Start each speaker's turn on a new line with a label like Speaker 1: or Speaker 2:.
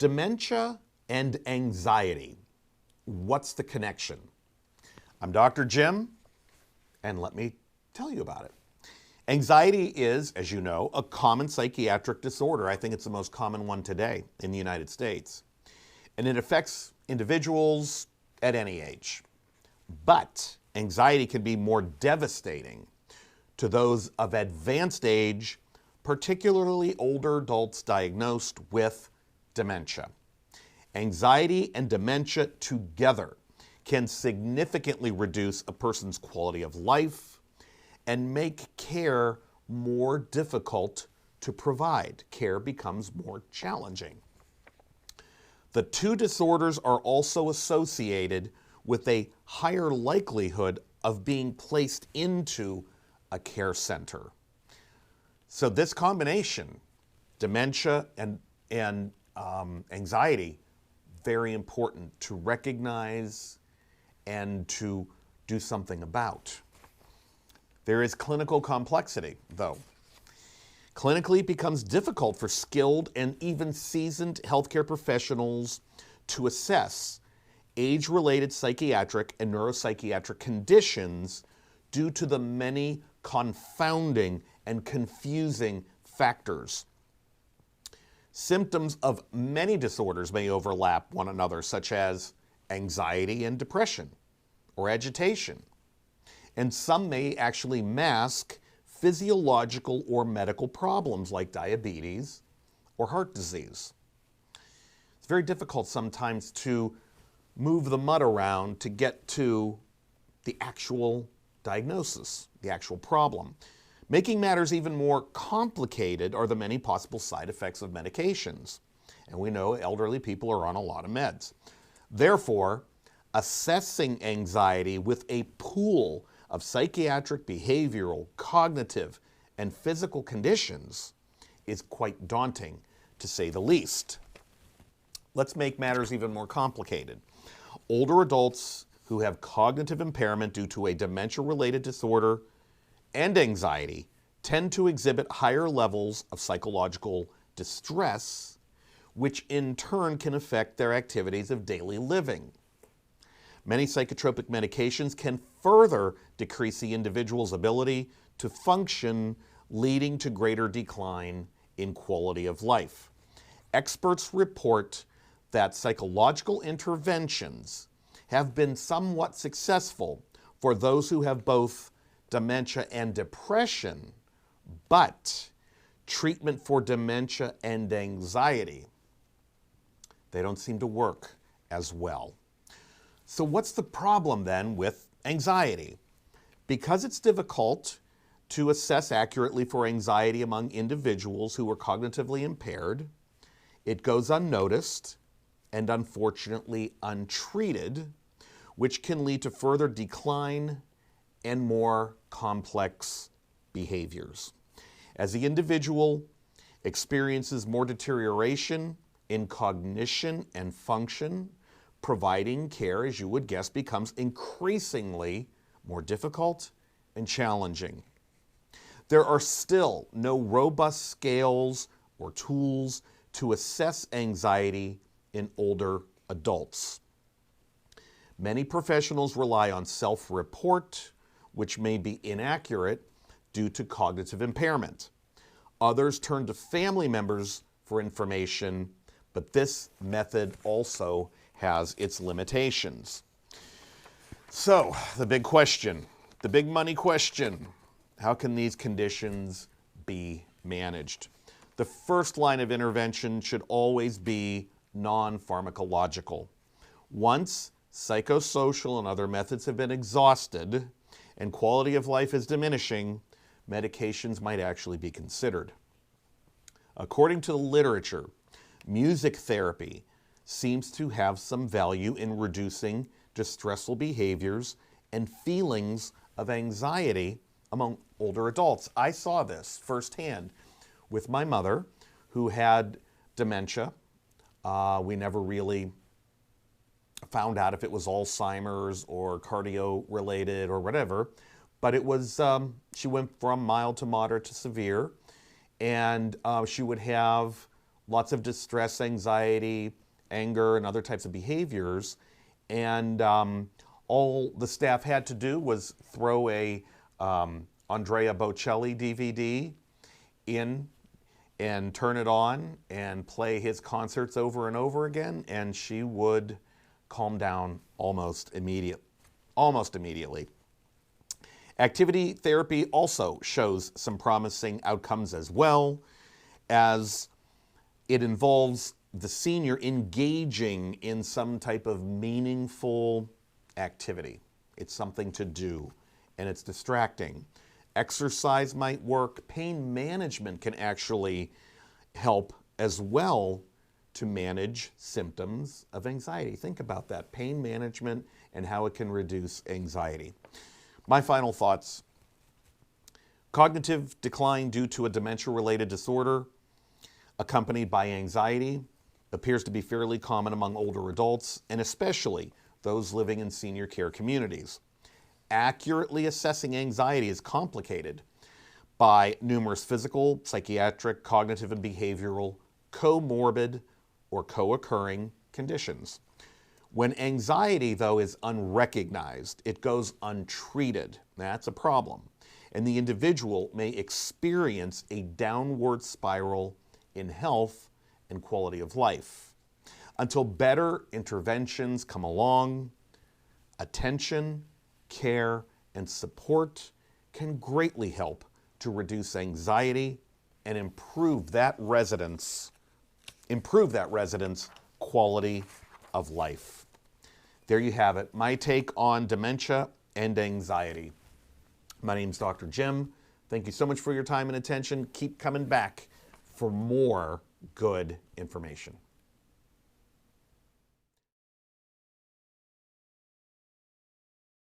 Speaker 1: Dementia and anxiety. What's the connection? I'm Dr. Jim, and let me tell you about it. Anxiety is, as you know, a common psychiatric disorder. I think it's the most common one today in the United States. And it affects individuals at any age. But anxiety can be more devastating to those of advanced age, particularly older adults diagnosed with dementia. Anxiety and dementia together can significantly reduce a person's quality of life and make care more difficult to provide. Care becomes more challenging. The two disorders are also associated with a higher likelihood of being placed into a care center. So this combination, dementia and anxiety, very important to recognize and to do something about. There is clinical complexity, though. Clinically, it becomes difficult for skilled and even seasoned healthcare professionals to assess age-related psychiatric and neuropsychiatric conditions due to the many confounding and confusing factors. Symptoms of many disorders may overlap one another, such as anxiety and depression or agitation. And some may actually mask physiological or medical problems like diabetes or heart disease. It's very difficult sometimes to move the mud around to get to the actual diagnosis, the actual problem. Making matters even more complicated are the many possible side effects of medications. And we know elderly people are on a lot of meds. Therefore, assessing anxiety with a pool of psychiatric, behavioral, cognitive, and physical conditions is quite daunting, to say the least. Let's make matters even more complicated. Older adults who have cognitive impairment due to a dementia-related disorder and anxiety tend to exhibit higher levels of psychological distress, which in turn can affect their activities of daily living. Many psychotropic medications can further decrease the individual's ability to function, leading to greater decline in quality of life. Experts report that psychological interventions have been somewhat successful for those who have both dementia and depression, but treatment for dementia and anxiety, they don't seem to work as well. So what's the problem then with anxiety? Because it's difficult to assess accurately for anxiety among individuals who are cognitively impaired, it goes unnoticed and unfortunately untreated, which can lead to further decline and more complex behaviors. As the individual experiences more deterioration in cognition and function, providing care, as you would guess, becomes increasingly more difficult and challenging. There are still no robust scales or tools to assess anxiety in older adults. Many professionals rely on self-report, which may be inaccurate due to cognitive impairment. Others turn to family members for information, but this method also has its limitations. So, the big question, the big money question, how can these conditions be managed? The first line of intervention should always be non-pharmacological. Once psychosocial and other methods have been exhausted and quality of life is diminishing, medications might actually be considered. According to the literature, music therapy seems to have some value in reducing distressful behaviors and feelings of anxiety among older adults. I saw this firsthand with my mother, who had dementia. We never really found out if it was Alzheimer's or cardio-related or whatever, but it was, she went from mild to moderate to severe, and she would have lots of distress, anxiety, anger, and other types of behaviors. And all the staff had to do was throw a Andrea Bocelli DVD in and turn it on and play his concerts over and over again, and she would calm down almost immediately. Activity therapy also shows some promising outcomes as well, as it involves the senior engaging in some type of meaningful activity. It's something to do, and it's distracting. Exercise might work. Pain management can actually help as well to manage symptoms of anxiety. Think about that, pain management and how it can reduce anxiety. My final thoughts: cognitive decline due to a dementia-related disorder accompanied by anxiety appears to be fairly common among older adults, and especially those living in senior care communities. Accurately assessing anxiety is complicated by numerous physical, psychiatric, cognitive, and behavioral, comorbid, or co-occurring conditions. When anxiety, though, is unrecognized, it goes untreated. That's a problem. And the individual may experience a downward spiral in health and quality of life. Until better interventions come along, attention, care, and support can greatly help to reduce anxiety and improve that resident's quality of life. There you have it, my take on dementia and anxiety. My name's Dr. Jim. Thank you so much for your time and attention. Keep coming back for more good information.